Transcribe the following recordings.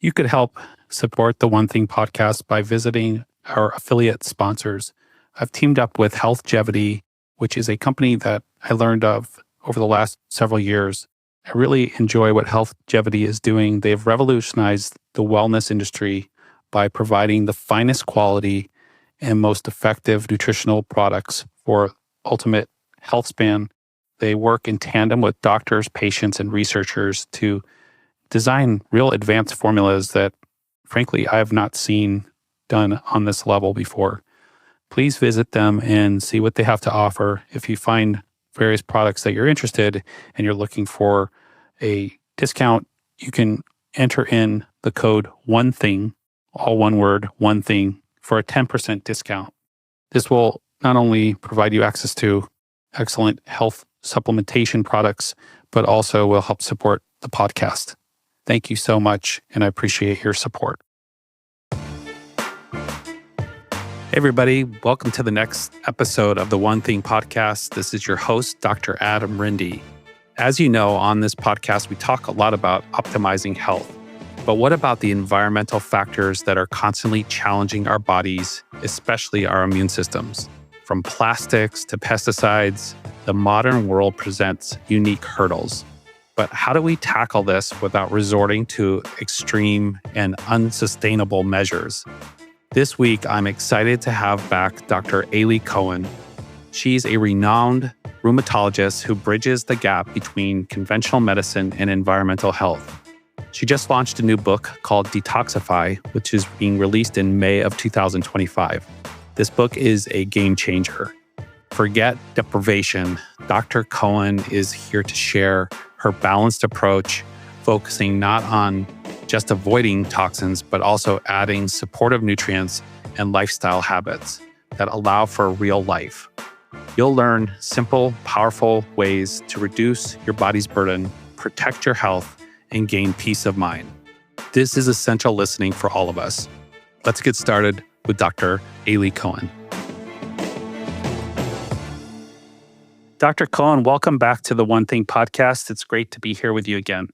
You could help support the One Thing podcast by visiting our affiliate sponsors. I've teamed up with Healthgevity, which is a company that I learned of over the last several years. I really enjoy what Healthgevity is doing. They've revolutionized the wellness industry by providing the finest quality and most effective nutritional products for ultimate health span. They work in tandem with doctors, patients, and researchers to design real advanced formulas that, frankly, I have not seen done on this level before. Please visit them and see what they have to offer. If you find various products that you're interested and you're looking for a discount, you can enter in the code ONETHING, all one word, ONETHING, for a 10% discount. This will not only provide you access to excellent health supplementation products, but also will help support the podcast. Thank you so much, and I appreciate your support. Hey everybody, welcome to the next episode of the One Thing podcast. This is your host, Dr. Adam Rinde. As you know, on this podcast, we talk a lot about optimizing health. But what about the environmental factors that are constantly challenging our bodies, especially our immune systems? From plastics to pesticides, the modern world presents unique hurdles. But how do we tackle this without resorting to extreme and unsustainable measures? This week, I'm excited to have back Dr. Aly Cohen. She's a renowned rheumatologist who bridges the gap between conventional medicine and environmental health. She just launched a new book called Detoxify, which is being released in May of 2025. This book is a game changer. Forget deprivation. Dr. Cohen is here to share her balanced approach, focusing not on just avoiding toxins, but also adding supportive nutrients and lifestyle habits that allow for real life. You'll learn simple, powerful ways to reduce your body's burden, protect your health, and gain peace of mind. This is essential listening for all of us. Let's get started with Dr. Aly Cohen. Dr. Cohen, welcome back to the One Thing podcast. It's great to be here with you again.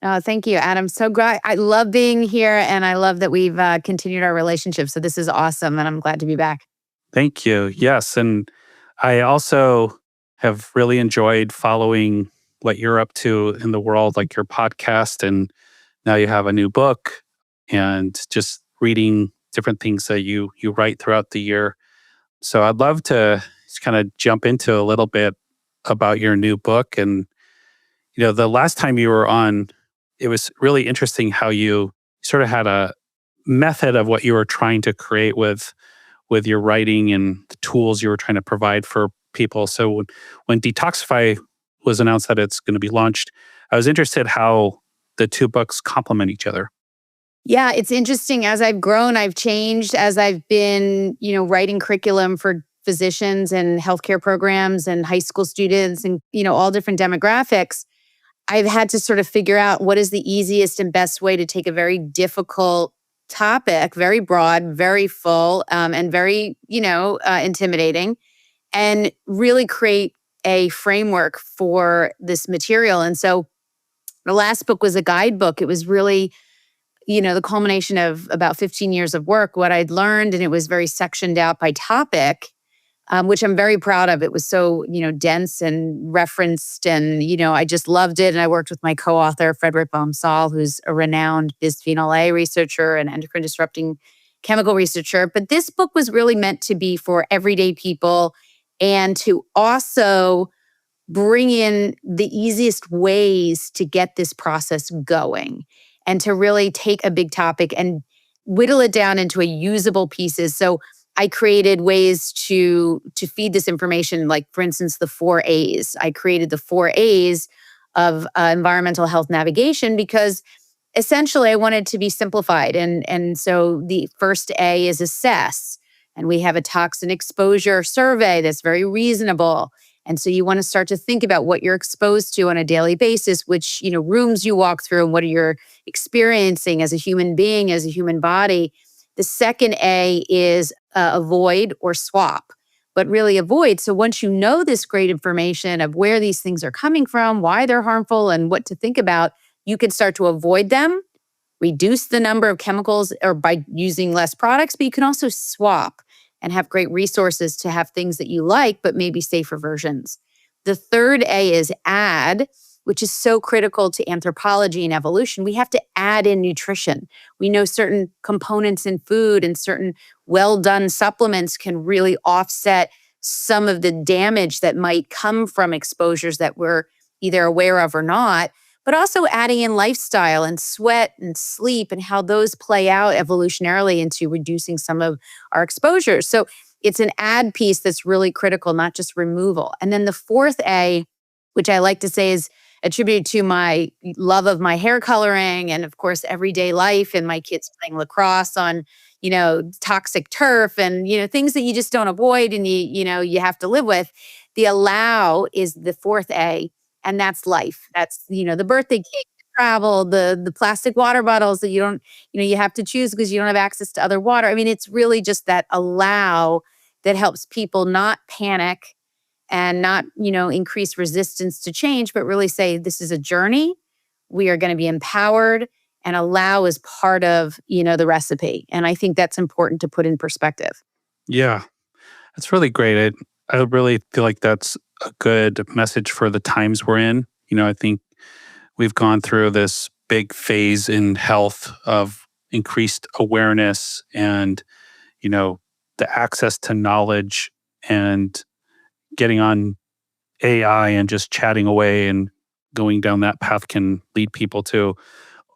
Oh, thank you, Adam. So great. I love being here, and I love that we've continued our relationship. So this is awesome, and I'm glad to be back. Thank you. Yes, and I also have really enjoyed following what you're up to in the world, like your podcast, and now you have a new book, and just reading different things that you write throughout the year. So I'd love to just kind of jump into a little bit about your new book. And, the last time you were on, it was really interesting how you sort of had a method of what you were trying to create with your writing and the tools you were trying to provide for people. So when Detoxify was announced that it's going to be launched, I was interested how the two books complement each other. Yeah, it's interesting. As I've grown, I've changed. As I've been, writing curriculum for physicians and healthcare programs and high school students and, all different demographics, I've had to sort of figure out what is the easiest and best way to take a very difficult topic, very broad, very full, and very, intimidating, and really create a framework for this material. And so the last book was a guidebook. It was really, the culmination of about 15 years of work, what I'd learned, and it was very sectioned out by topic, which I'm very proud of. It was so, dense and referenced, and, I just loved it. And I worked with my co-author, Frederick Baum-Saul, who's a renowned bisphenol A researcher and endocrine disrupting chemical researcher. But this book was really meant to be for everyday people and to also bring in the easiest ways to get this process going and to really take a big topic and whittle it down into a usable pieces. So I created ways to feed this information, like, for instance, the 4 A's. I created the 4 A's of environmental health navigation because essentially I wanted to be simplified. And so the first A is assess. And we have a toxin exposure survey that's very reasonable. And so you want to start to think about what you're exposed to on a daily basis, which, rooms you walk through and what you're experiencing as a human being, as a human body. The second A is avoid or swap, but really avoid. So once you know this great information of where these things are coming from, why they're harmful, and what to think about, you can start to avoid them, reduce the number of chemicals or by using less products, but you can also swap and have great resources to have things that you like, but maybe safer versions. The third A is add, which is so critical to anthropology and evolution. We have to add in nutrition. We know certain components in food and certain well-done supplements can really offset some of the damage that might come from exposures that we're either aware of or not, but also adding in lifestyle and sweat and sleep and how those play out evolutionarily into reducing some of our exposures. So it's an add piece that's really critical, not just removal. And then the fourth A, which I like to say is attributed to my love of my hair coloring and of course everyday life and my kids playing lacrosse on, toxic turf and, things that you just don't avoid and you have to live with. The allow is the fourth A, and that's life. That's, the birthday cake, the travel, the plastic water bottles that you don't, you have to choose because you don't have access to other water. I mean, it's really just that allow that helps people not panic and not, increase resistance to change, but really say this is a journey. We are going to be empowered, and allow is part of, the recipe. And I think that's important to put in perspective. Yeah, that's really great. I really feel like that's a good message for the times we're in. I think we've gone through this big phase in health of increased awareness and, the access to knowledge and getting on AI and just chatting away and going down that path can lead people to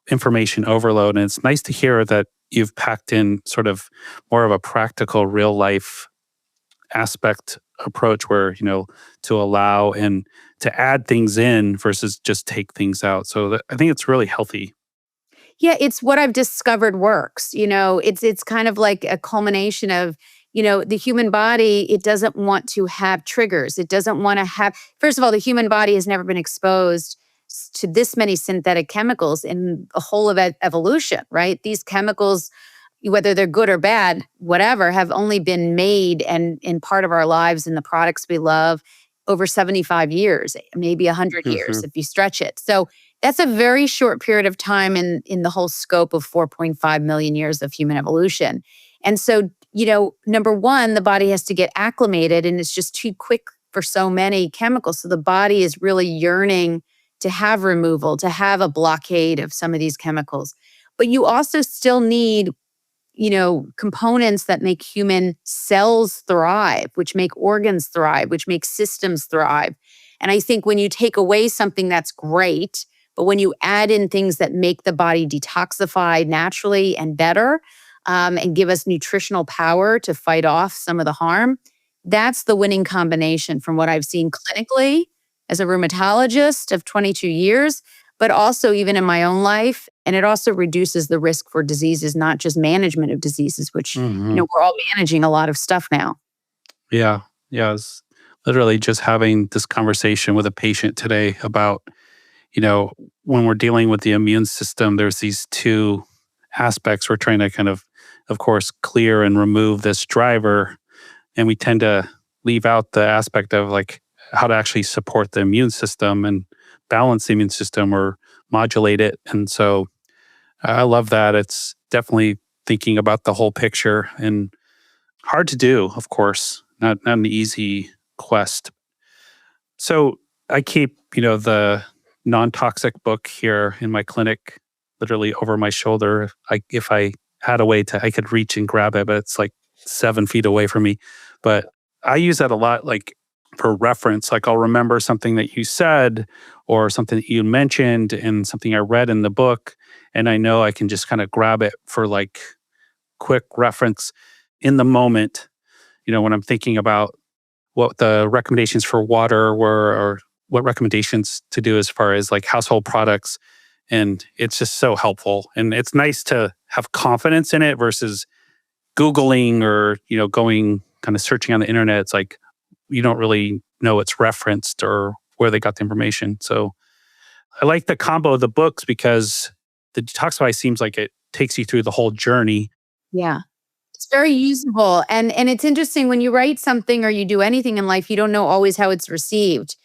information overload. And it's nice to hear that you've packed in sort of more of a practical, real life aspect approach where, to allow and to add things in versus just take things out. So I think it's really healthy. Yeah, it's what I've discovered works. It's kind of like a culmination of, the human body, it doesn't want to have triggers. It doesn't want to have, first of all, the human body has never been exposed to this many synthetic chemicals in the whole of evolution, right? These chemicals, whether they're good or bad, whatever, have only been made and in part of our lives and the products we love over 75 years, maybe 100 years if you stretch it. So that's a very short period of time in the whole scope of 4.5 million years of human evolution. And so, number one, the body has to get acclimated and it's just too quick for so many chemicals. So the body is really yearning to have removal, to have a blockade of some of these chemicals. But you also still need components that make human cells thrive, which make organs thrive, which make systems thrive. And I think when you take away something that's great, but when you add in things that make the body detoxify naturally and better, and give us nutritional power to fight off some of the harm, that's the winning combination from what I've seen clinically as a rheumatologist of 22 years, but also even in my own life. And it also reduces the risk for diseases, not just management of diseases, which, we're all managing a lot of stuff now. Yeah. Yeah. I was literally just having this conversation with a patient today about, when we're dealing with the immune system, there's these two aspects. We're trying to of course, clear and remove this driver. And we tend to leave out the aspect of like how to actually support the immune system and balance the immune system or modulate it. And so I love that. It's definitely thinking about the whole picture and hard to do, of course, not an easy quest. So I keep, the non-toxic book here in my clinic, literally over my shoulder. If I had a way I could reach and grab it, but it's like 7 feet away from me. But I use that a lot, like for reference. Like I'll remember something that you said or something that you mentioned and something I read in the book. And I know I can just kind of grab it for like quick reference in the moment, when I'm thinking about what the recommendations for water were or what recommendations to do as far as like household products. And it's just so helpful. And it's nice to have confidence in it versus Googling or, going kind of searching on the internet. It's like, you don't really know it's referenced or where they got the information. So I like the combo of the books because the Detoxify seems like it takes you through the whole journey. Yeah. It's very usable. And it's interesting when you write something or you do anything in life, you don't know always how it's received.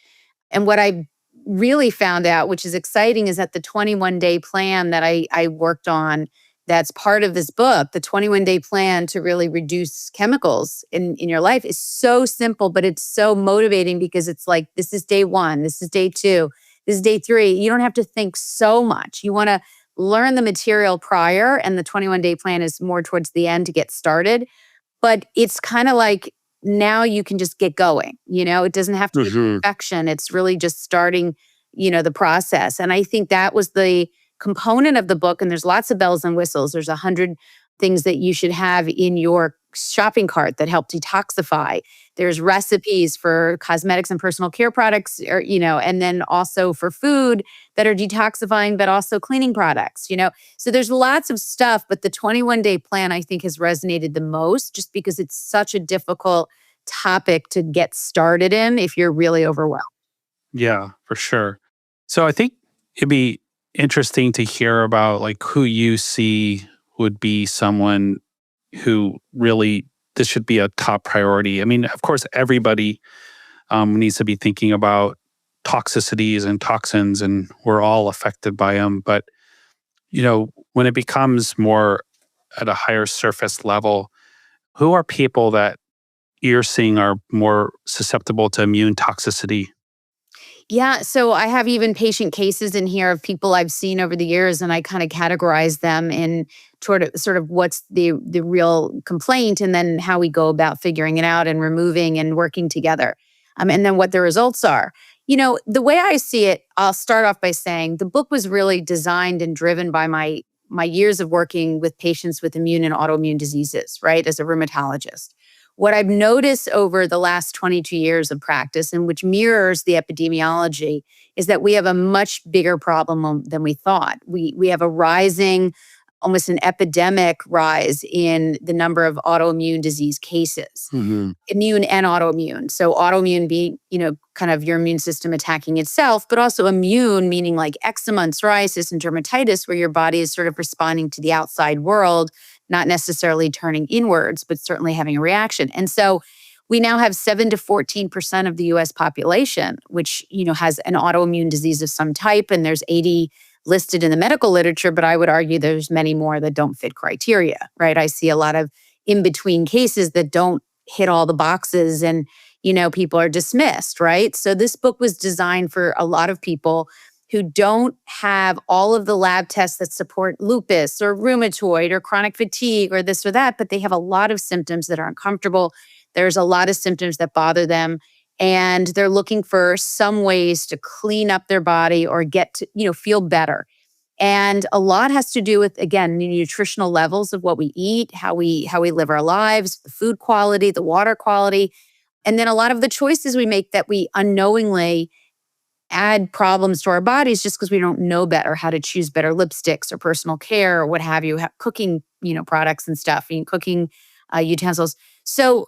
And what I really found out, which is exciting, is that the 21-day plan that I worked on, that's part of this book, the 21-day plan to really reduce chemicals in your life, is so simple, but it's so motivating because it's like, this is day 1, this is day 2, this is day 3. You don't have to think so much. You want to learn the material prior, and the 21-day plan is more towards the end to get started. But it's kind of like, now you can just get going. It doesn't have to be perfection. It's really just starting, the process. And I think that was the component of the book. And there's lots of bells and whistles. There's 100 things that you should have in your shopping cart that help detoxify. There's recipes for cosmetics and personal care products, and then also for food that are detoxifying, but also cleaning products. So there's lots of stuff, but the 21-day plan, I think, has resonated the most, just because it's such a difficult topic to get started in if you're really overwhelmed. Yeah, for sure. So I think it'd be interesting to hear about like who you see would be someone who really, this should be a top priority. I mean, of course, everybody needs to be thinking about toxicities and toxins, and we're all affected by them. But, when it becomes more at a higher surface level, who are people that you're seeing are more susceptible to immune toxicity? Yeah, so I have even patient cases in here of people I've seen over the years, and I kind of categorize them in sort of what's the real complaint, and then how we go about figuring it out and removing and working together, and then what the results are. The way I see it, I'll start off by saying the book was really designed and driven by my years of working with patients with immune and autoimmune diseases, right, as a rheumatologist. What I've noticed over the last 22 years of practice, and which mirrors the epidemiology, is that we have a much bigger problem than we thought. We have a rising, almost an epidemic rise in the number of autoimmune disease cases, immune and autoimmune. So autoimmune being, kind of your immune system attacking itself, but also immune, meaning like eczema and psoriasis and dermatitis, where your body is sort of responding to the outside world, not necessarily turning inwards, but certainly having a reaction. And so we now have 7 to 14% of the US population, which, has an autoimmune disease of some type. And there's 80 listed in the medical literature, but I would argue there's many more that don't fit criteria, right? I see a lot of in-between cases that don't hit all the boxes, and, people are dismissed, right? So this book was designed for a lot of people who don't have all of the lab tests that support lupus or rheumatoid or chronic fatigue or this or that, but they have a lot of symptoms that are uncomfortable. There's a lot of symptoms that bother them, and they're looking for some ways to clean up their body or get to, feel better. And a lot has to do with, again, the nutritional levels of what we eat, how we live our lives, the food quality, the water quality, and then a lot of the choices we make that we unknowingly add problems to our bodies just because we don't know better, how to choose better lipsticks or personal care or what have you, cooking, products and stuff, cooking utensils. So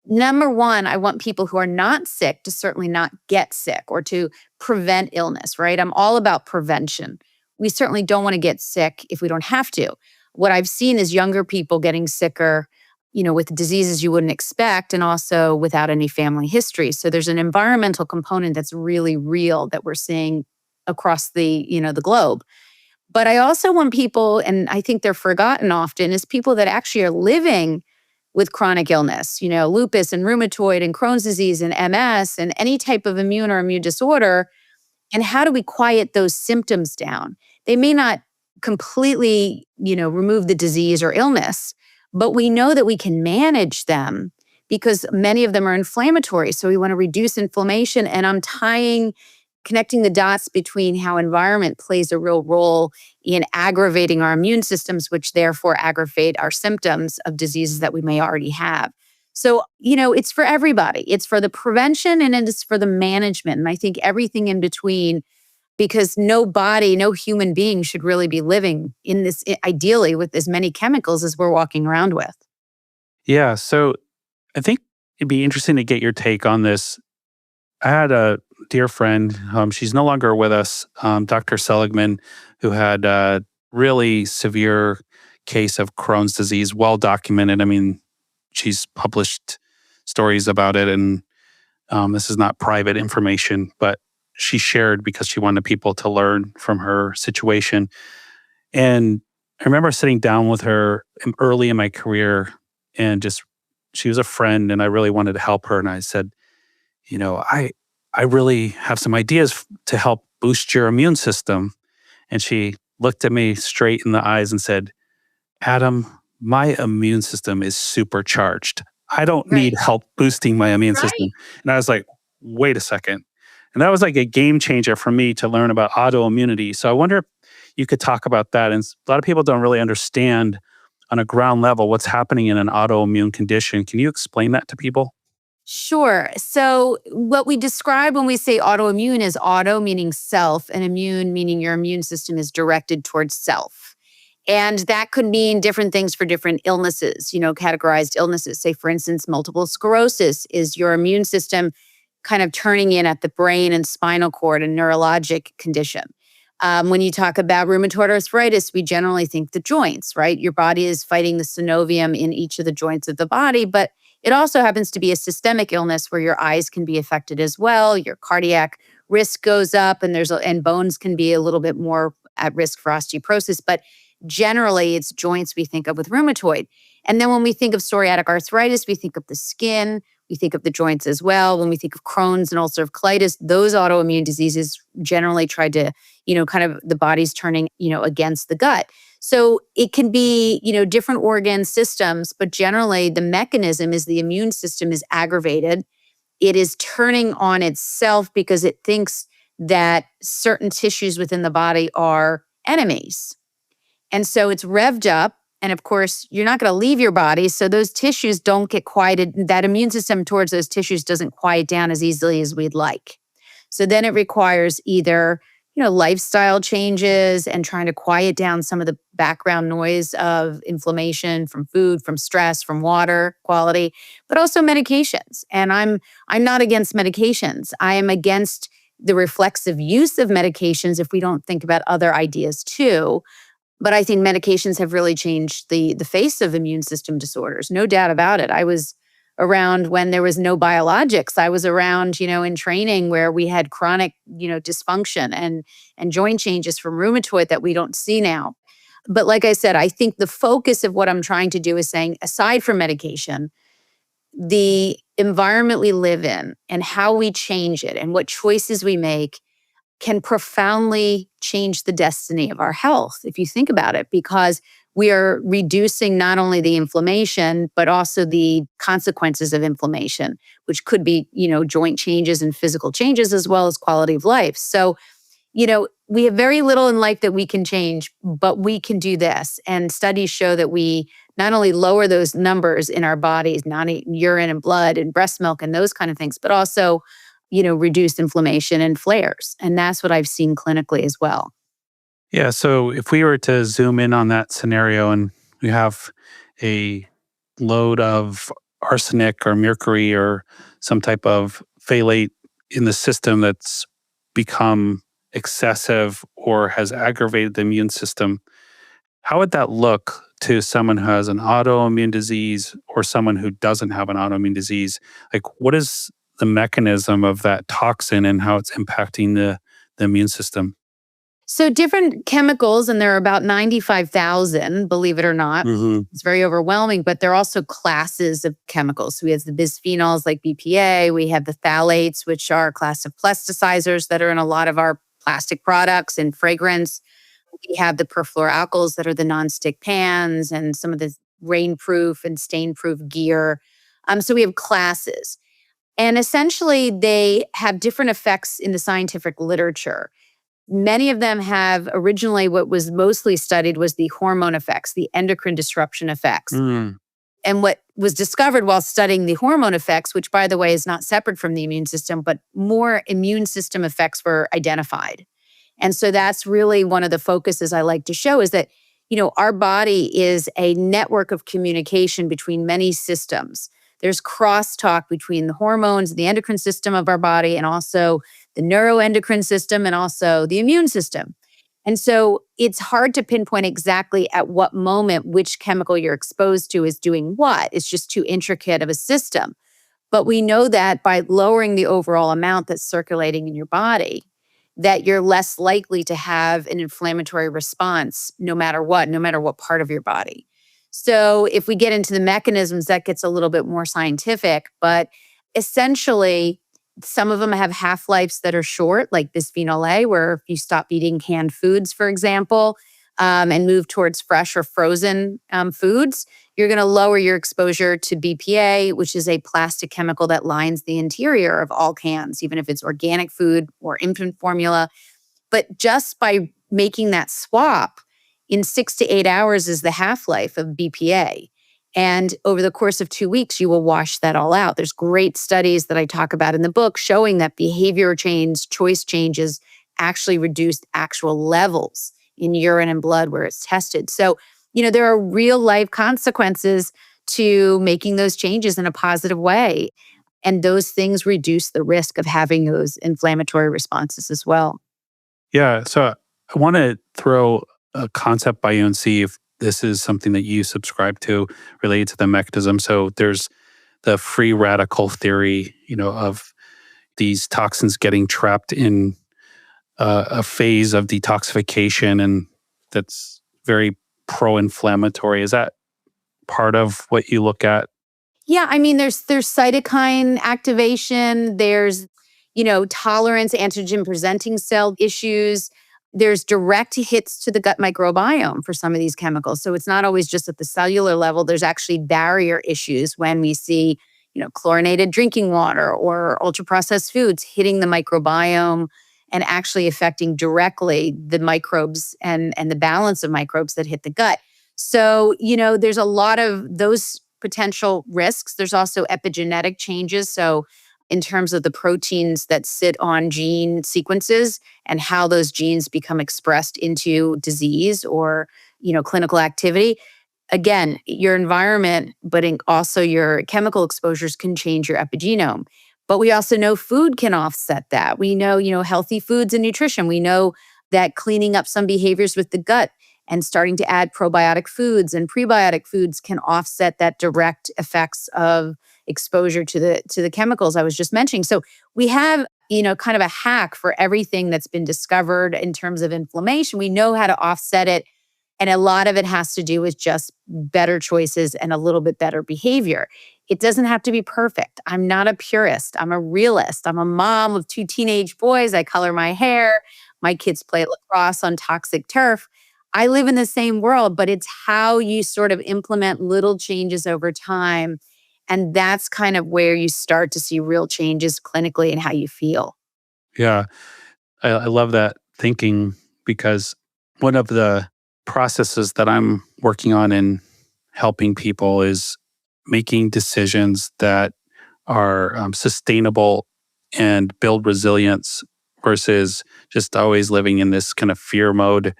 number one, I want people who are not sick to certainly not get sick or to prevent illness, right? I'm all about prevention. We certainly don't want to get sick if we don't have to. What I've seen is younger people getting sicker, with diseases you wouldn't expect, and also without any family history. So there's an environmental component that's really real that we're seeing across the globe. But I also want people, and I think they're forgotten often, is people that actually are living with chronic illness, lupus and rheumatoid and Crohn's disease and MS and any type of immune or immune disorder. And how do we quiet those symptoms down? They may not completely, remove the disease or illness, but we know that we can manage them because many of them are inflammatory. So we want to reduce inflammation. And I'm connecting the dots between how environment plays a real role in aggravating our immune systems, which therefore aggravate our symptoms of diseases that we may already have. So, it's for everybody. It's for the prevention and it's for the management. And I think everything in between, because no human being should really be living in this, ideally, with as many chemicals as we're walking around with. Yeah. So I think it'd be interesting to get your take on this. I had a dear friend, she's no longer with us, Dr. Seligman, who had a really severe case of Crohn's disease, well documented. I mean, she's published stories about it, and this is not private information, but she shared because she wanted people to learn from her situation. And I remember sitting down with her early in my career and just, she was a friend and I really wanted to help her. And I said, I really have some ideas to help boost your immune system. And she looked at me straight in the eyes and said, Adam, my immune system is supercharged. I don't need Right. help boosting my immune Right. system. And I was like, wait a second. And that was like a game changer for me to learn about autoimmunity. So I wonder if you could talk about that. And a lot of people don't really understand on a ground level what's happening in an autoimmune condition. Can you explain that to people? Sure. So, what we describe when we say autoimmune is auto meaning self, and immune meaning your immune system is directed towards self. And that could mean different things for different illnesses, categorized illnesses. Say, for instance, multiple sclerosis is your immune system kind of turning in at the brain and spinal cord, a neurologic condition. When you talk about rheumatoid arthritis, we generally think the joints, right? Your body is fighting the synovium in each of the joints of the body, but it also happens to be a systemic illness where your eyes can be affected as well. Your cardiac risk goes up, and bones can be a little bit more at risk for osteoporosis. But generally, it's joints we think of with rheumatoid. And then when we think of psoriatic arthritis, we think of the skin, we think of the joints as well. When we think of Crohn's and ulcerative colitis, those autoimmune diseases generally try to, kind of the body's turning, against the gut. So it can be, different organ systems, but generally the mechanism is the immune system is aggravated. It is turning on itself because it thinks that certain tissues within the body are enemies. And so it's revved up. And of course, you're not going to leave your body. So those tissues don't get quieted. That immune system towards those tissues doesn't quiet down as easily as we'd like. So then it requires either, lifestyle changes and trying to quiet down some of the background noise of inflammation from food, from stress, from water quality, but also medications. And I'm not against medications. I am against the reflexive use of medications if we don't think about other ideas too. But I think medications have really changed the face of immune system disorders. No doubt about it. I was around when there was no biologics. I was around, in training where we had chronic, dysfunction and joint changes from rheumatoid that we don't see now. But like I said, I think the focus of what I'm trying to do is saying, aside from medication, the environment we live in and how we change it and what choices we make can profoundly change the destiny of our health, if you think about it, because we are reducing not only the inflammation, but also the consequences of inflammation, which could be, joint changes and physical changes, as well as quality of life. So, we have very little in life that we can change, but we can do this. And studies show that we not only lower those numbers in our bodies, not urine and blood and breast milk and those kind of things, but also reduce inflammation and flares. And that's what I've seen clinically as well. Yeah. So if we were to zoom in on that scenario and we have a load of arsenic or mercury or some type of phthalate in the system that's become excessive or has aggravated the immune system, how would that look to someone who has an autoimmune disease or someone who doesn't have an autoimmune disease? Like, what is the mechanism of that toxin and how it's impacting the immune system? So different chemicals, and there are about 95,000, believe it or not. Mm-hmm. It's very overwhelming, but there are also classes of chemicals. So we have the bisphenols like BPA. We have the phthalates, which are a class of plasticizers that are in a lot of our plastic products and fragrance. We have the perfluoroalkyls that are the nonstick pans and some of the rainproof and stain-proof gear. So we have classes. And essentially, they have different effects in the scientific literature. Many of them have originally what was mostly studied was the hormone effects, the endocrine disruption effects. Mm. And what was discovered while studying the hormone effects, which by the way is not separate from the immune system, but more immune system effects were identified. And so that's really one of the focuses I like to show is that, our body is a network of communication between many systems. There's crosstalk between the hormones, the endocrine system of our body, and also the neuroendocrine system, and also the immune system. And so it's hard to pinpoint exactly at what moment which chemical you're exposed to is doing what. It's just too intricate of a system. But we know that by lowering the overall amount that's circulating in your body, that you're less likely to have an inflammatory response no matter what part of your body. So if we get into the mechanisms, that gets a little bit more scientific, but essentially, some of them have half-lives that are short, like bisphenol A, where if you stop eating canned foods, for example, and move towards fresh or frozen foods, you're going to lower your exposure to BPA, which is a plastic chemical that lines the interior of all cans, even if it's organic food or infant formula. But just by making that swap, in 6 to 8 hours is the half-life of BPA. And over the course of 2 weeks, you will wash that all out. There's great studies that I talk about in the book showing that behavior change, choice changes actually reduced actual levels in urine and blood where it's tested. So, there are real life consequences to making those changes in a positive way. And those things reduce the risk of having those inflammatory responses as well. Yeah. So I want to throw a concept by you and see if this is something that you subscribe to related to the mechanism. So there's the free radical theory, of these toxins getting trapped in a phase of detoxification, and that's very pro-inflammatory. Is that part of what you look at? Yeah, I mean, there's cytokine activation, there's, tolerance, antigen presenting cell issues. There's direct hits to the gut microbiome for some of these chemicals. So it's not always just at the cellular level. There's actually barrier issues when we see, chlorinated drinking water or ultra processed foods hitting the microbiome and actually affecting directly the microbes and the balance of microbes that hit the gut. So, there's a lot of those potential risks. There's also epigenetic changes. So, in terms of the proteins that sit on gene sequences and how those genes become expressed into disease or, clinical activity. Again, your environment, but also your chemical exposures can change your epigenome. But we also know food can offset that. We know, healthy foods and nutrition. We know that cleaning up some behaviors with the gut and starting to add probiotic foods and prebiotic foods can offset that direct effects of exposure to the chemicals I was just mentioning. So we have, kind of a hack for everything that's been discovered in terms of inflammation. We know how to offset it. And a lot of it has to do with just better choices and a little bit better behavior. It doesn't have to be perfect. I'm not a purist. I'm a realist. I'm a mom of 2 teenage boys. I color my hair. My kids play lacrosse on toxic turf. I live in the same world, but it's how you sort of implement little changes over time. And that's kind of where you start to see real changes clinically in how you feel. Yeah. I love that thinking because one of the processes that I'm working on in helping people is making decisions that are sustainable and build resilience versus just always living in this kind of fear mode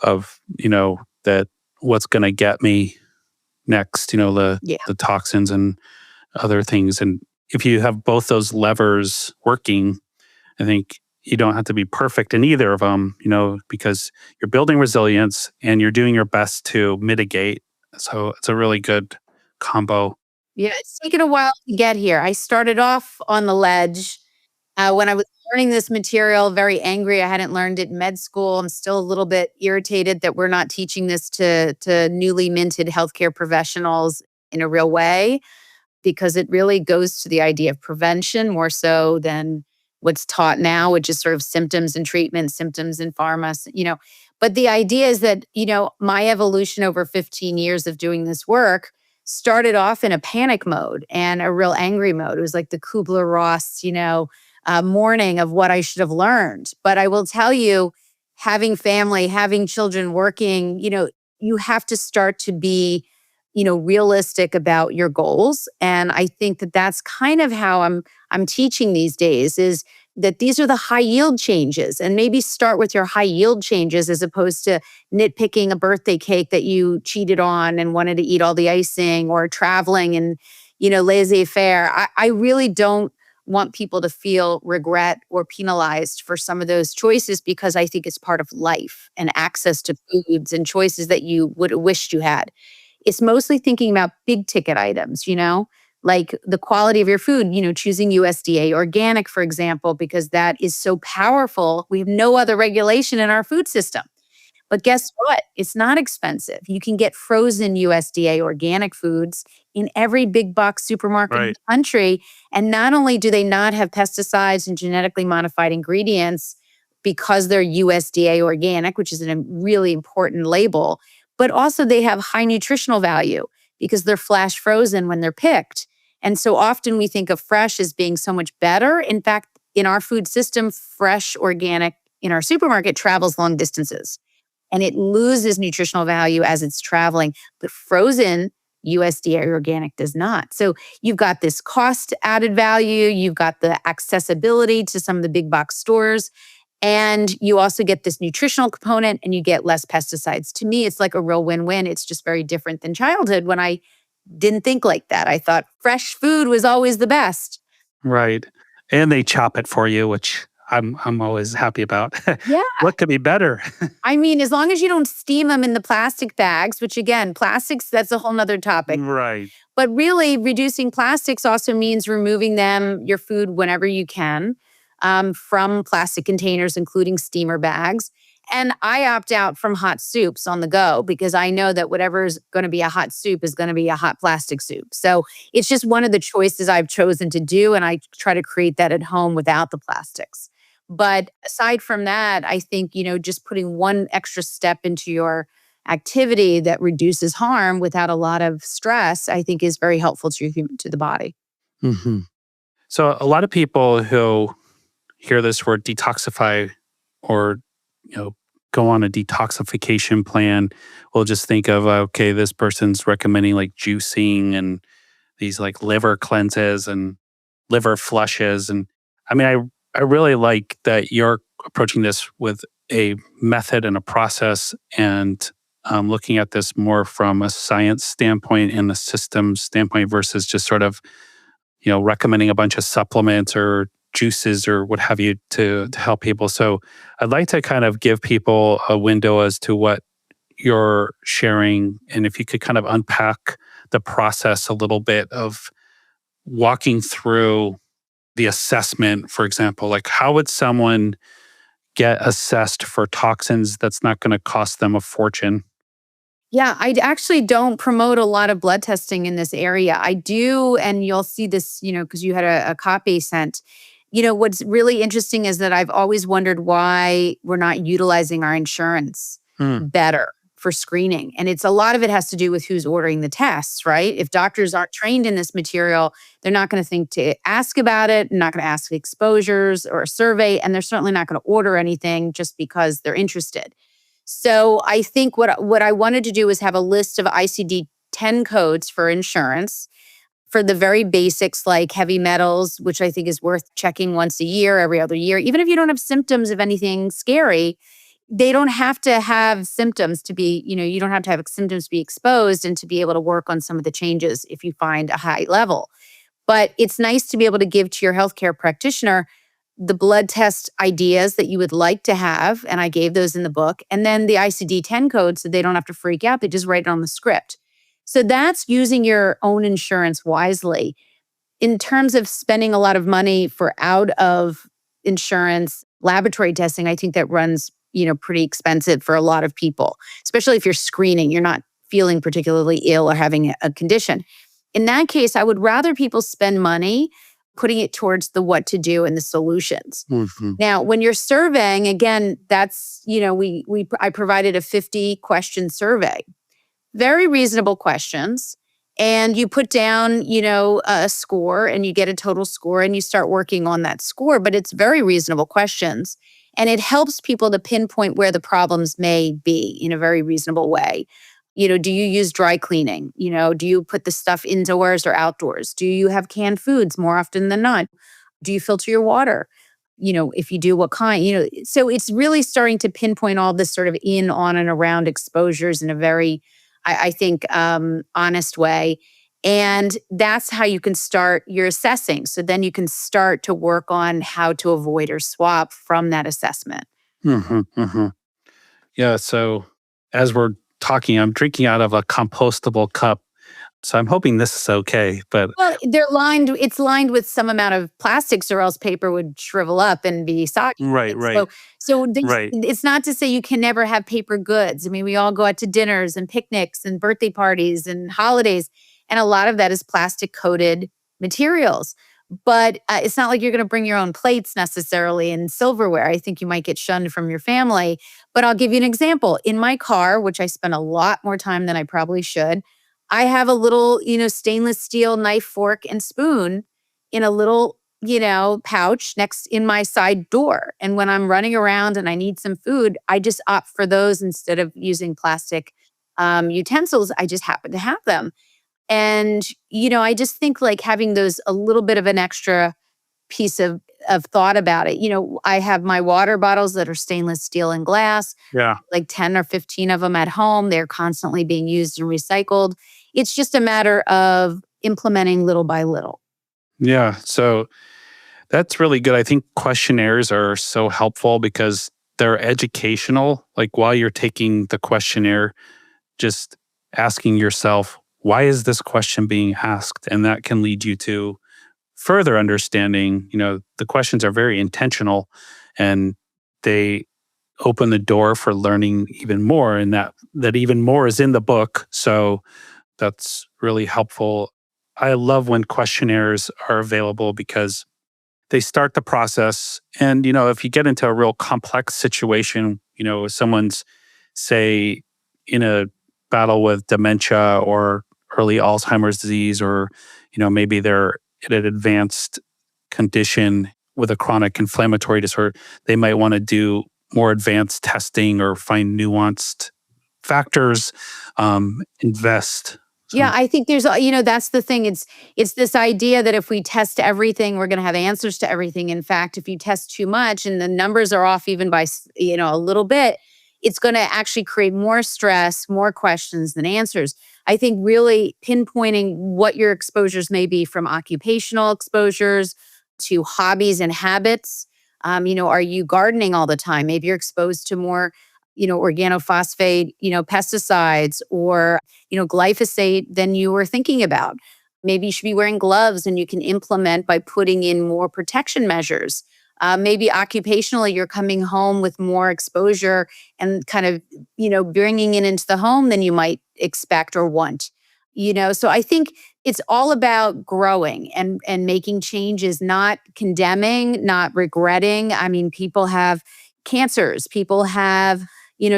of, that what's going to get me next, Yeah. the toxins and other things. And if you have both those levers working, I think you don't have to be perfect in either of them, because you're building resilience and you're doing your best to mitigate. So it's a really good combo. Yeah, it's taken a while to get here. I started off on the ledge when I was learning this material, very angry. I hadn't learned it in med school. I'm still a little bit irritated that we're not teaching this to newly minted healthcare professionals in a real way, because it really goes to the idea of prevention more so than what's taught now, which is sort of symptoms and treatment, symptoms and pharma. But the idea is that, my evolution over 15 years of doing this work started off in a panic mode and a real angry mode. It was like the Kubler-Ross, morning of what I should have learned. But I will tell you, having family, having children, working, you have to start to be realistic about your goals. And I think that that's kind of how I'm teaching these days, is that these are the high yield changes, and maybe start with your high yield changes as opposed to nitpicking a birthday cake that you cheated on and wanted to eat all the icing, or traveling and, laissez-faire. I really don't want people to feel regret or penalized for some of those choices, because I think it's part of life and access to foods and choices that you would have wished you had. It's mostly thinking about big ticket items, like the quality of your food, choosing USDA organic, for example, because that is so powerful. We have no other regulation in our food system. But guess what? It's not expensive. You can get frozen USDA organic foods in every big box supermarket in Right. the country. And not only do they not have pesticides and genetically modified ingredients because they're USDA organic, which is a really important label, but also they have high nutritional value because they're flash frozen when they're picked. And so often we think of fresh as being so much better. In fact, in our food system, fresh organic in our supermarket travels long distances and it loses nutritional value as it's traveling. But frozen USDA organic does not. So you've got this cost added value, you've got the accessibility to some of the big box stores, and you also get this nutritional component and you get less pesticides. To me, it's like a real win-win. It's just very different than childhood when I didn't think like that. I thought fresh food was always the best. Right. And they chop it for you, which I'm always happy about. Yeah. What could be better? I mean, as long as you don't steam them in the plastic bags, which again, plastics, that's a whole nother topic. Right. But really, reducing plastics also means removing your food whenever you can, from plastic containers, including steamer bags. And I opt out from hot soups on the go because I know that whatever is going to be a hot soup is going to be a hot plastic soup. So it's just one of the choices I've chosen to do. And I try to create that at home without the plastics. But aside from that, I think, just putting one extra step into your activity that reduces harm without a lot of stress, I think is very helpful to the body. Hmm. So a lot of people who hear this word detoxify or, go on a detoxification plan will just think of, okay, this person's recommending like juicing and these like liver cleanses and liver flushes. And I mean, I really like that you're approaching this with a method and a process and looking at this more from a science standpoint and a systems standpoint versus just sort of, recommending a bunch of supplements or juices or what have you to help people. So I'd like to kind of give people a window as to what you're sharing. And if you could kind of unpack the process a little bit of walking through the assessment, for example, like how would someone get assessed for toxins that's not going to cost them a fortune? Yeah, I actually don't promote a lot of blood testing in this area. I do, and you'll see this, because you had a copy sent. What's really interesting is that I've always wondered why we're not utilizing our insurance Hmm. better for screening. And a lot of it has to do with who's ordering the tests, right? If doctors aren't trained in this material, they're not going to think to ask about it, not going to ask exposures or a survey, and they're certainly not going to order anything just because they're interested. So I think what I wanted to do was have a list of ICD-10 codes for insurance for the very basics like heavy metals, which I think is worth checking once a year, every other year. Even if you don't have symptoms of anything scary, they don't have to have symptoms to be, you don't have to have symptoms to be exposed and to be able to work on some of the changes if you find a high level. But it's nice to be able to give to your healthcare practitioner the blood test ideas that you would like to have. And I gave those in the book. And then the ICD-10 code so they don't have to freak out. They just write it on the script. So that's using your own insurance wisely. In terms of spending a lot of money for out of insurance laboratory testing, I think that runs, pretty expensive for a lot of people, especially if you're screening, you're not feeling particularly ill or having a condition. In that case, I would rather people spend money putting it towards the what to do and the solutions. Mhm. Now, when you're surveying, again, that's, I provided a 50 question survey, very reasonable questions. And you put down, a score and you get a total score and you start working on that score. But it's very reasonable questions. And it helps people to pinpoint where the problems may be in a very reasonable way. Do you use dry cleaning? Do you put the stuff indoors or outdoors? Do you have canned foods more often than not? Do you filter your water? If you do, what kind? So it's really starting to pinpoint all this sort of in, on, and around exposures in a very, I think, honest way. And that's how you can start your assessing. So then you can start to work on how to avoid or swap from that assessment. Mhm, mhm. Yeah, so as we're talking, I'm drinking out of a compostable cup. So I'm hoping this is okay. But Well, it's lined with some amount of plastics, or else paper would shrivel up and be soggy. right, So, right, right. it's not to say you can never have paper goods. I mean, we all go out to dinners and picnics and birthday parties and holidays, and a lot of that is plastic coated materials. But it's not like you're going to bring your own plates necessarily and silverware. I think you might get shunned from your family. But I'll give you an example. In my car, which I spend a lot more time than I probably should, I have a little, stainless steel knife, fork, and spoon in a little, pouch next in my side door. And when I'm running around and I need some food, I just opt for those instead of using plastic utensils. I just happen to have them. And, I just think like having those a little bit of an extra piece of thought about it. I have my water bottles that are stainless steel and glass, Yeah. like 10 or 15 of them at home. They're constantly being used and recycled. It's just a matter of implementing little by little. Yeah. So that's really good. I think questionnaires are so helpful because they're educational. Like while you're taking the questionnaire, just asking yourself, why is this question being asked? And that can lead you to further understanding. The questions are very intentional and they open the door for learning even more, and that even more is in the book. So that's really helpful. I love when questionnaires are available because they start the process. And, if you get into a real complex situation, if someone's, say, in a battle with dementia or early Alzheimer's disease, or, maybe they're in an advanced condition with a chronic inflammatory disorder, they might want to do more advanced testing or find nuanced factors, invest. Yeah, So, I think that's the thing. It's this idea that if we test everything, we're going to have answers to everything. In fact, if you test too much and the numbers are off even by, a little bit, it's going to actually create more stress, more questions than answers. I think really pinpointing what your exposures may be, from occupational exposures to hobbies and habits. Are you gardening all the time? Maybe you're exposed to more, organophosphate, pesticides, or glyphosate than you were thinking about. Maybe you should be wearing gloves, and you can implement by putting in more protection measures. Maybe occupationally, you're coming home with more exposure and kind of, bringing it into the home than you might expect or want. So I think it's all about growing and making changes, not condemning, not regretting. I mean, people have cancers, people have,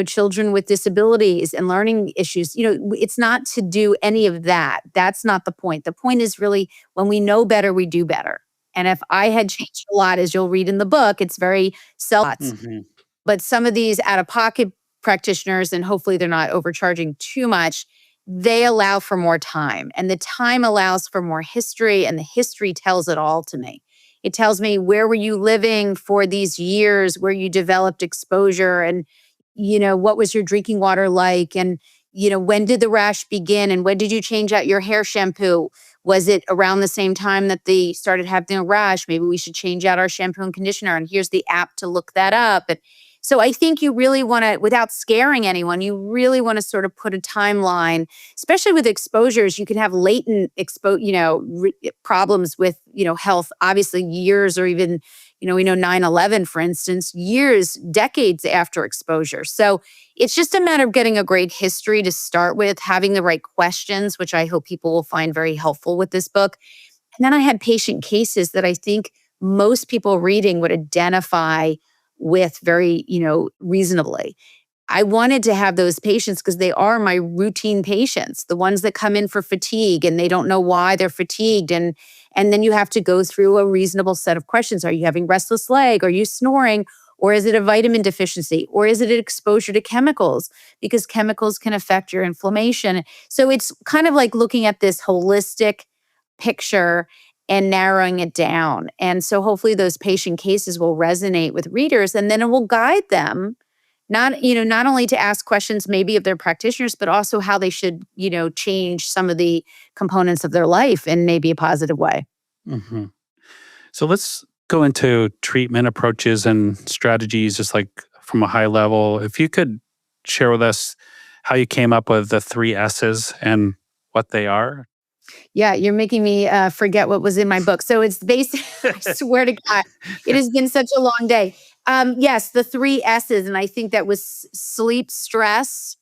children with disabilities and learning issues. It's not to do any of that. That's not the point. The point is really, when we know better, we do better. And if I had changed a lot, as you'll read in the book, it's very self. mhm. But some of these out of pocket practitioners, and hopefully they're not overcharging too much, they allow for more time. And the time allows for more history, and the history tells it all to me. It tells me, where were you living for these years where you developed exposure, and, what was your drinking water like? And, when did the rash begin? And when did you change out your hair shampoo? Was it around the same time that they started having a rash? Maybe we should change out our shampoo and conditioner. And here's the app to look that up. And so I think you really want to, without scaring anyone, you really want to sort of put a timeline, especially with exposures. You can have latent problems with, health, obviously years, or even, we know 9/11, for instance, years, decades after exposure. So it's just a matter of getting a great history to start with, having the right questions, which I hope people will find very helpful with this book. And then I had patient cases that I think most people reading would identify with very, reasonably. I wanted to have those patients because they are my routine patients, the ones that come in for fatigue and they don't know why they're fatigued. And then you have to go through a reasonable set of questions. Are you having restless leg? Are you snoring? Or is it a vitamin deficiency? Or is it an exposure to chemicals? Because chemicals can affect your inflammation. So it's kind of like looking at this holistic picture and narrowing it down. And so hopefully those patient cases will resonate with readers, and then it will guide them, not only to ask questions maybe of their practitioners, but also how they should, change some of the components of their life in maybe a positive way. hmm So let's go into treatment approaches and strategies, just like from a high level. If you could share with us how you came up with the three S's and what they are. Yeah, you're making me forget what was in my book. So it's basically, I swear to God, it has been such a long day. Yes, the three S's. And I think that was sleep, stress,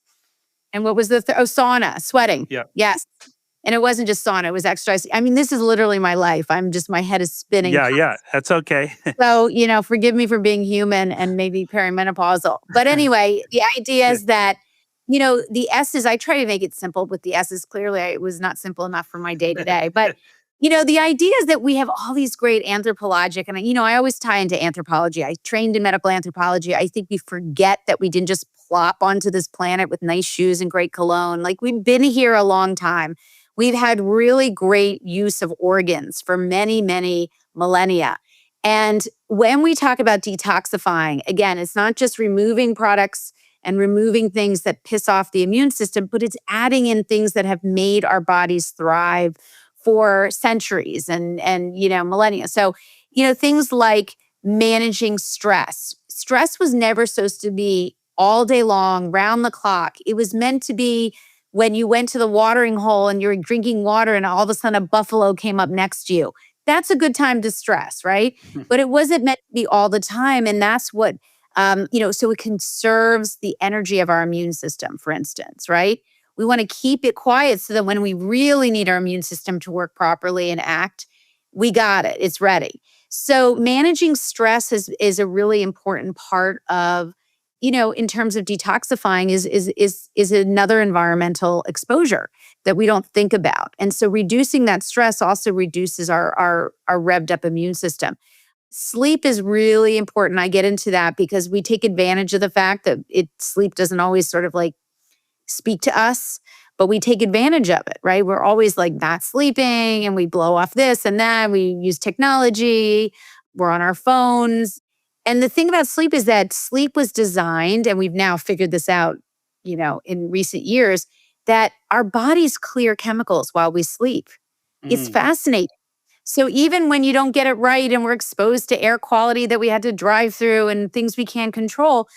and what was sauna, sweating. Yeah. Yes. And it wasn't just sauna, it was exercise. I mean, this is literally my life. My head is spinning. Yeah, that's okay. So, forgive me for being human and maybe perimenopausal. But anyway, the idea is that, the S's, I try to make it simple with the S's. Clearly, it was not simple enough for my day to day. But, the idea is that we have all these great anthropologic, and, I always tie into anthropology. I trained in medical anthropology. I think we forget that we didn't just plop onto this planet with nice shoes and great cologne. Like, we've been here a long time. We've had really great use of organs for many, many millennia. And when we talk about detoxifying, again, it's not just removing products and removing things that piss off the immune system, but it's adding in things that have made our bodies thrive for centuries and millennia. So, things like managing stress. Stress was never supposed to be all day long, round the clock. It was meant to be when you went to the watering hole and you're drinking water and all of a sudden a buffalo came up next to you. That's a good time to stress, right? But it wasn't meant to be all the time. And that's what, so it conserves the energy of our immune system, for instance, right? We want to keep it quiet so that when we really need our immune system to work properly and act, we got it, it's ready. So managing stress is a really important part of, in terms of detoxifying is another environmental exposure that we don't think about. And so reducing that stress also reduces our revved up immune system. Sleep is really important. I get into that because we take advantage of the fact that sleep doesn't always sort of like speak to us, but we take advantage of it, right? We're always like not sleeping and we blow off this and that. We use technology, we're on our phones. And the thing about sleep is that sleep was designed, and we've now figured this out, in recent years, that our bodies clear chemicals while we sleep. It's fascinating. So even when you don't get it right and we're exposed to air quality that we had to drive through and things we can't control,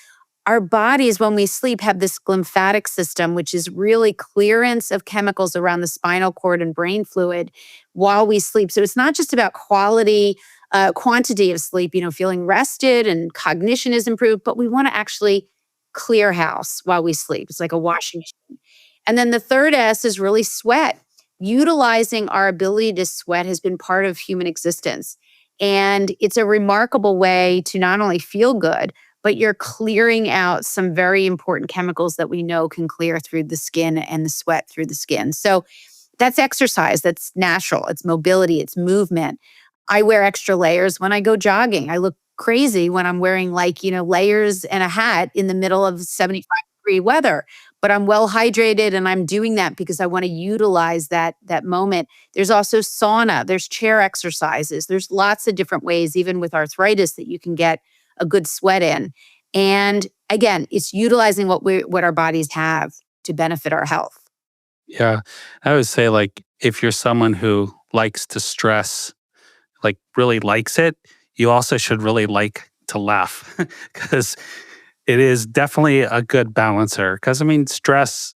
our bodies, when we sleep, have this glymphatic system, which is really clearance of chemicals around the spinal cord and brain fluid while we sleep. So it's not just about quantity of sleep, feeling rested and cognition is improved, but we want to actually clear house while we sleep. It's like a washing machine. And then the third S is really sweat. Utilizing our ability to sweat has been part of human existence. And it's a remarkable way to not only feel good, but you're clearing out some very important chemicals that we know can clear through the skin and the sweat through the skin. So that's exercise. That's natural. It's mobility. It's movement. I wear extra layers when I go jogging. I look crazy when I'm wearing layers and a hat in the middle of 75-degree weather, but I'm well hydrated and I'm doing that because I want to utilize that moment. There's also sauna, there's chair exercises. There's lots of different ways, even with arthritis, that you can get a good sweat in. And again, it's utilizing what our bodies have to benefit our health. Yeah. I would say, like, if you're someone who likes to stress, like really likes it, you also should really like to laugh because it is definitely a good balancer. Because I mean, stress,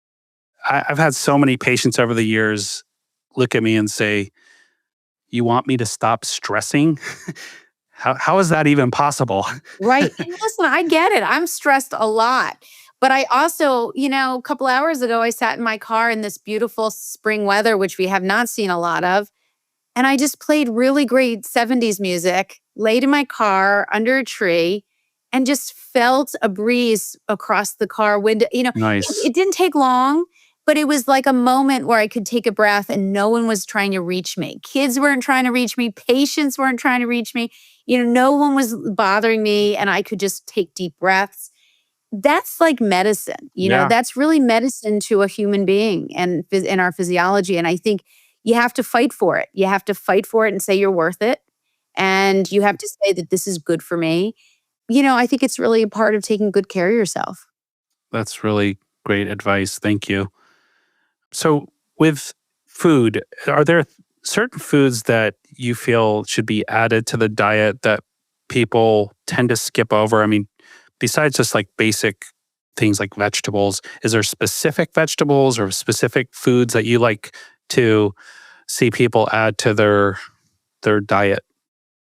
I've had so many patients over the years look at me and say, "You want me to stop stressing?" How is that even possible? Right. And listen, I get it. I'm stressed a lot. But I also, a couple hours ago, I sat in my car in this beautiful spring weather, which we have not seen a lot of. And I just played really great 70s music, laid in my car under a tree, and just felt a breeze across the car window. Nice. It didn't take long, but it was like a moment where I could take a breath and no one was trying to reach me. Kids weren't trying to reach me. Patients weren't trying to reach me. No one was bothering me, and I could just take deep breaths. That's like medicine. Yeah. That's really medicine to a human being and in our physiology. And I think you have to fight for it. You have to fight for it and say you're worth it. And you have to say that this is good for me. I think it's really a part of taking good care of yourself. That's really great advice. Thank you. So, with food, are there certain foods that you feel should be added to the diet that people tend to skip over? I mean, besides just like basic things like vegetables, is there specific vegetables or specific foods that you like to see people add to their diet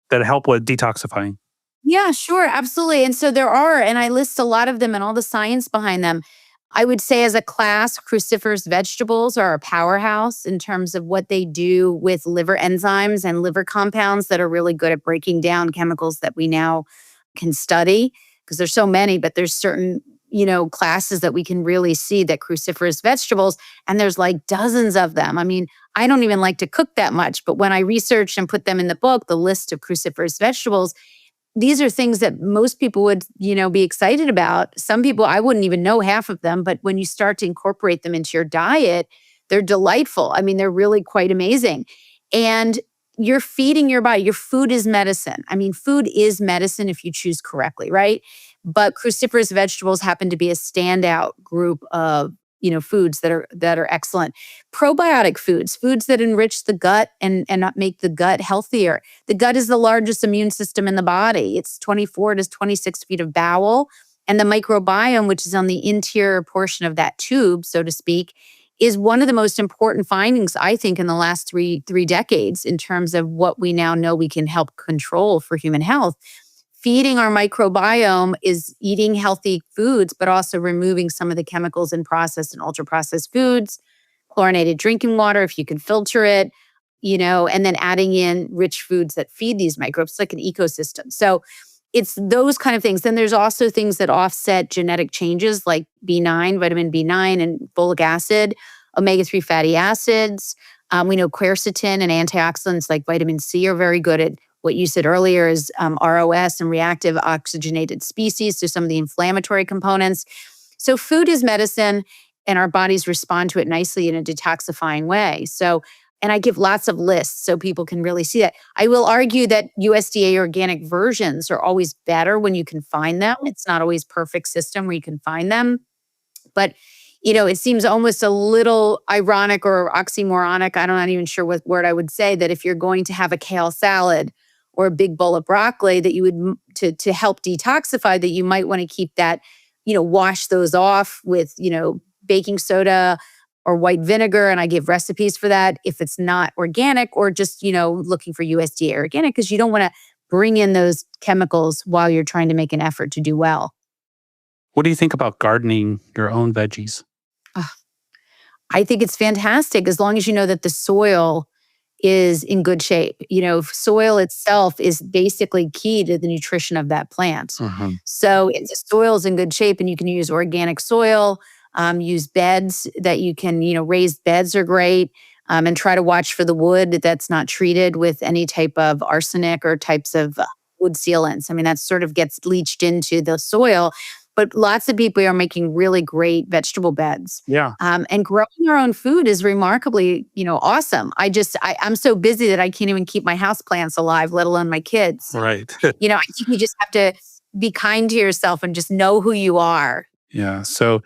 that help with detoxifying? Yeah, sure. Absolutely. And so there are, and I list a lot of them and all the science behind them. I would say as a class, cruciferous vegetables are a powerhouse in terms of what they do with liver enzymes and liver compounds that are really good at breaking down chemicals that we now can study, because there's so many, but there's certain, classes that we can really see that cruciferous vegetables, and there's like dozens of them. I mean, I don't even like to cook that much, but when I researched and put them in the book, the list of cruciferous vegetables, these are things that most people would, be excited about. Some people, I wouldn't even know half of them, but when you start to incorporate them into your diet, they're delightful. I mean, they're really quite amazing. And you're feeding your body. Your food is medicine. I mean, food is medicine if you choose correctly, right? But cruciferous vegetables happen to be a standout group of, foods that are excellent. Probiotic foods that enrich the gut and not make the gut healthier. The gut is the largest immune system in the body. It's 24 to 26 feet of bowel. And the microbiome, which is on the interior portion of that tube, so to speak, is one of the most important findings, I think, in the last three decades in terms of what we now know we can help control for human health. Feeding our microbiome is eating healthy foods, but also removing some of the chemicals in processed and ultra-processed foods, chlorinated drinking water, if you can filter it, and then adding in rich foods that feed these microbes, like an ecosystem. So it's those kind of things. Then there's also things that offset genetic changes like B9, vitamin B9 and folic acid, omega-3 fatty acids. We know quercetin and antioxidants like vitamin C are very good at what you said earlier is ROS and reactive oxygenated species, so some of the inflammatory components. So food is medicine, and our bodies respond to it nicely in a detoxifying way. So, and I give lots of lists so people can really see that. I will argue that USDA organic versions are always better when you can find them. It's not always perfect system where you can find them. But, it seems almost a little ironic or oxymoronic. I'm not even sure what word I would say, that if you're going to have a kale salad or a big bowl of broccoli, that you would, to help detoxify, that you might want to keep that, wash those off with, baking soda or white vinegar. And I give recipes for that if it's not organic, or just, looking for USDA organic, because you don't want to bring in those chemicals while you're trying to make an effort to do well. What do you think about gardening your own veggies? I think it's fantastic as long as you know that the soil is in good shape. Soil itself is basically key to the nutrition of that plant. So if the soil is in good shape, and you can use organic soil, use beds that you can, raised beds are great, and try to watch for the wood that's not treated with any type of arsenic or types of wood sealants. I mean, that sort of gets leached into the soil. But lots of people are making really great vegetable beds. Yeah. And growing your own food is remarkably, awesome. I'm so busy that I can't even keep my houseplants alive, let alone my kids. Right. I think you just have to be kind to yourself and just know who you are. Yeah. So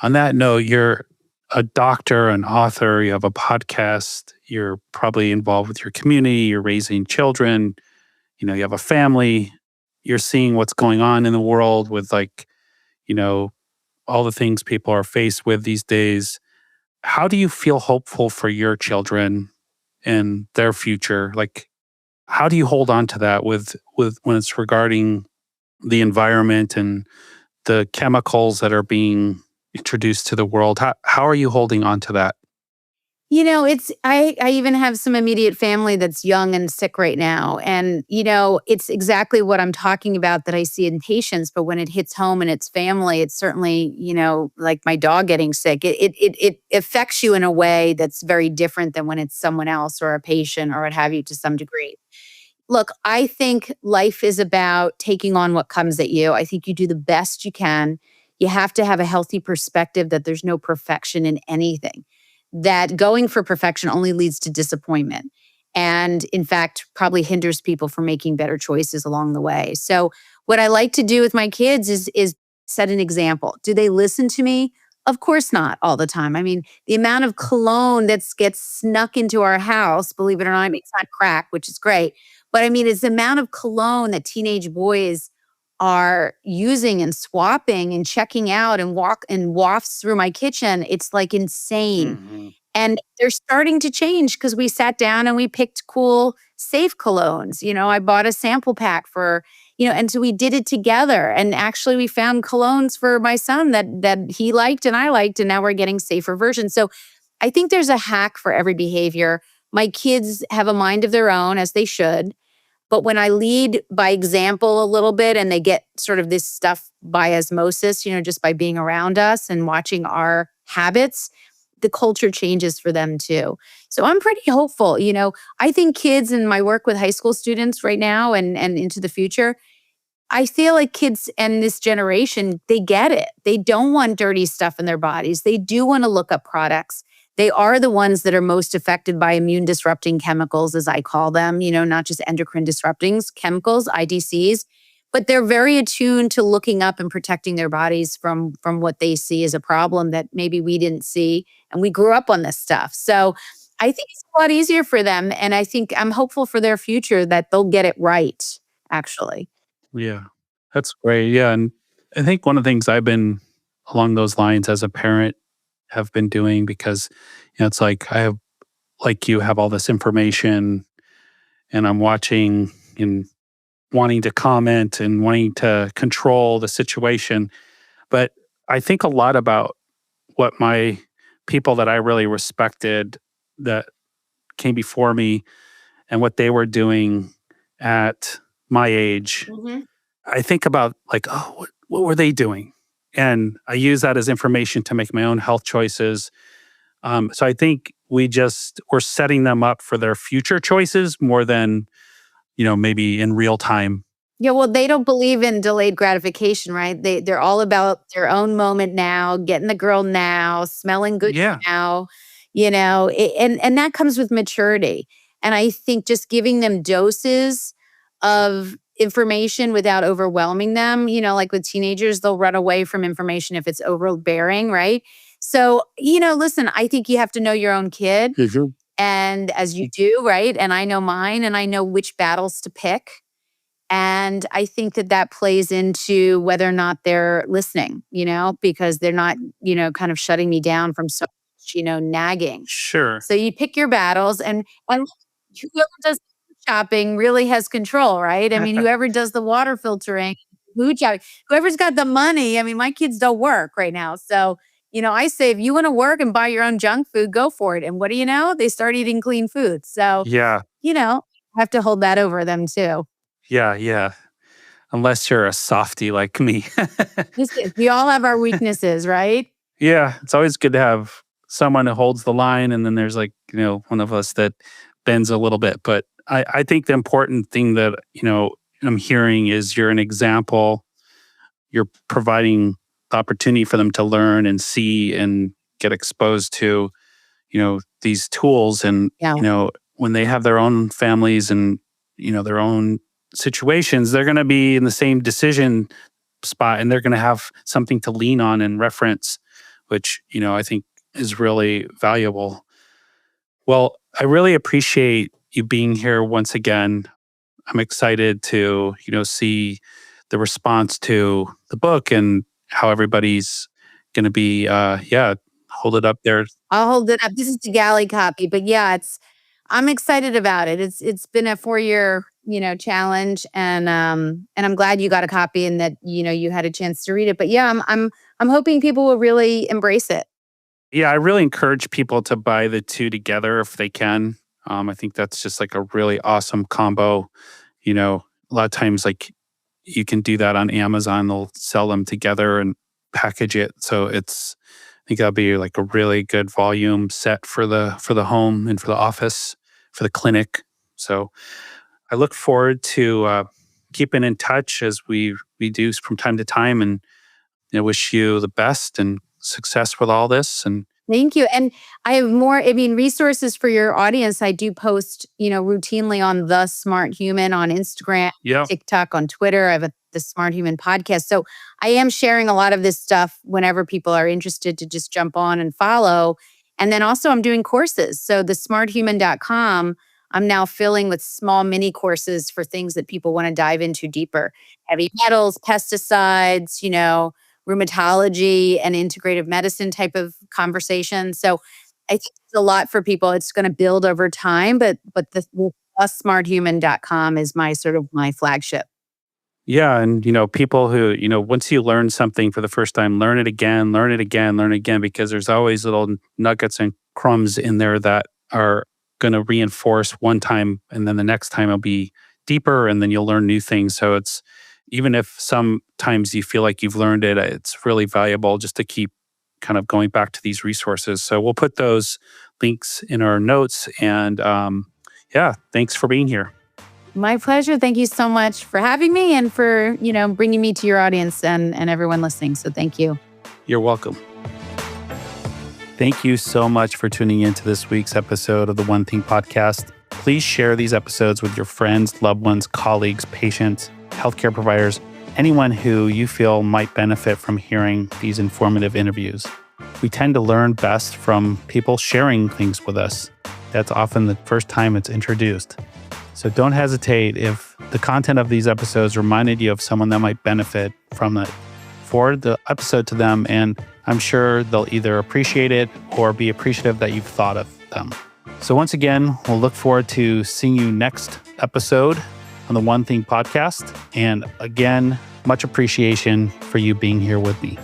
on that note, you're a doctor, an author, you have a podcast, you're probably involved with your community, you're raising children, you have a family, you're seeing what's going on in the world with all the things people are faced with these days. How do you feel hopeful for your children and their future? Like, how do you hold on to that with when it's regarding the environment and the chemicals that are being introduced to the world? How are you holding on to that? I even have some immediate family that's young and sick right now. And, it's exactly what I'm talking about that I see in patients. But when it hits home and it's family, it's certainly, like my dog getting sick. It affects you in a way that's very different than when it's someone else or a patient or what have you, to some degree. Look, I think life is about taking on what comes at you. I think you do the best you can. You have to have a healthy perspective that there's no perfection in anything, that going for perfection only leads to disappointment. And in fact, probably hinders people from making better choices along the way. So what I like to do with my kids is set an example. Do they listen to me? Of course not all the time. I mean, the amount of cologne that gets snuck into our house, believe it or not, it's not crack, which is great. But I mean, it's the amount of cologne that teenage boys are using and swapping and checking out and wafts through my kitchen. It's like insane. And they're starting to change because we sat down and we picked cool, safe colognes. I bought a sample pack and so we did it together. And actually, we found colognes for my son that he liked and I liked, and now we're getting safer versions. So I think there's a hack for every behavior. My kids have a mind of their own, as they should. But when I lead by example a little bit and they get sort of this stuff by osmosis, just by being around us and watching our habits, the culture changes for them too. So I'm pretty hopeful. I think kids in my work with high school students right now and into the future, I feel like kids and this generation, they get it. They don't want dirty stuff in their bodies. They do want to look up products. They are the ones that are most affected by immune disrupting chemicals, as I call them, not just endocrine disrupting chemicals, IDCs, but they're very attuned to looking up and protecting their bodies from what they see as a problem that maybe we didn't see. And we grew up on this stuff. So I think it's a lot easier for them. And I think I'm hopeful for their future that they'll get it right, actually. Yeah, that's great. Yeah. And I think one of the things I've been along those lines as a parent have been doing because, it's like I have, like you have all this information and I'm watching and wanting to comment and wanting to control the situation. But I think a lot about what my people that I really respected that came before me and what they were doing at my age. Mhm. I think about like, oh, what were they doing? And I use that as information to make my own health choices. So I think we're setting them up for their future choices more than, maybe in real time. Yeah, well, they don't believe in delayed gratification, right? They're all about their own moment now, getting the girl now, smelling good Yeah. now, and that comes with maturity. And I think just giving them doses of information without overwhelming them, like with teenagers, they'll run away from information if it's overbearing, right? So, listen, I think you have to know your own kid, Mhm. and as you do, right? And I know mine, and I know which battles to pick. And I think that plays into whether or not they're listening, because they're not, kind of shutting me down from so much, nagging. Sure. So you pick your battles, and whoever does shopping really has control, right? I mean, whoever does the water filtering, food shopping, whoever's got the money. I mean, my kids don't work right now. So, I say if you want to work and buy your own junk food, go for it. And what do you know? They start eating clean food. So, Yeah. I have to hold that over them too. Yeah. Yeah. Unless you're a softie like me. Listen, we all have our weaknesses, right? Yeah. It's always good to have someone who holds the line. And then there's like, one of us that bends a little bit. But I think the important thing that, I'm hearing is you're an example. You're providing the opportunity for them to learn and see and get exposed to, these tools. And, Yeah. When they have their own families and, their own situations, they're going to be in the same decision spot and they're going to have something to lean on and reference, which, I think is really valuable. Well, I really appreciate you being here once again. I'm excited to, see the response to the book and how everybody's going to be, hold it up there. I'll hold it up. This is the galley copy, but yeah, I'm excited about it. It's been a 4-year, challenge, and I'm glad you got a copy and that, you had a chance to read it. But yeah, I'm hoping people will really embrace it. Yeah, I really encourage people to buy the two together if they can. I think that's just like a really awesome combo. A lot of times, like you can do that on Amazon. They'll sell them together and package it. So I think that'll be like a really good volume set for the home and for the office, for the clinic. So I look forward to keeping in touch as we do from time to time, and wish you the best and success with all this. And Thank you. And I have more, resources for your audience. I do post, routinely on The Smart Human on Instagram, yeah, TikTok, on Twitter. I have the Smart Human podcast. So I am sharing a lot of this stuff whenever people are interested to just jump on and follow. And then also I'm doing courses. So the smarthuman.com, I'm now filling with small mini courses for things that people want to dive into deeper. Heavy metals, pesticides, rheumatology and integrative medicine type of conversation. So I think it's a lot for people. It's going to build over time, but the smarthuman.com is my flagship. Yeah. And, people who, once you learn something for the first time, learn it again, learn it again, learn it again, because there's always little nuggets and crumbs in there that are going to reinforce one time. And then the next time it'll be deeper and then you'll learn new things. So it's, even if sometimes you feel like you've learned it, it's really valuable just to keep kind of going back to these resources. So we'll put those links in our notes. And thanks for being here. My pleasure. Thank you so much for having me and for, bringing me to your audience and everyone listening. So thank you. You're welcome. Thank you so much for tuning in to this week's episode of the One Thing podcast. Please share these episodes with your friends, loved ones, colleagues, patients, healthcare providers, anyone who you feel might benefit from hearing these informative interviews. We tend to learn best from people sharing things with us. That's often the first time it's introduced. So don't hesitate if the content of these episodes reminded you of someone that might benefit from it. Forward the episode to them, and I'm sure they'll either appreciate it or be appreciative that you've thought of them. So once again, we'll look forward to seeing you next episode on the One Thing podcast. And again, much appreciation for you being here with me.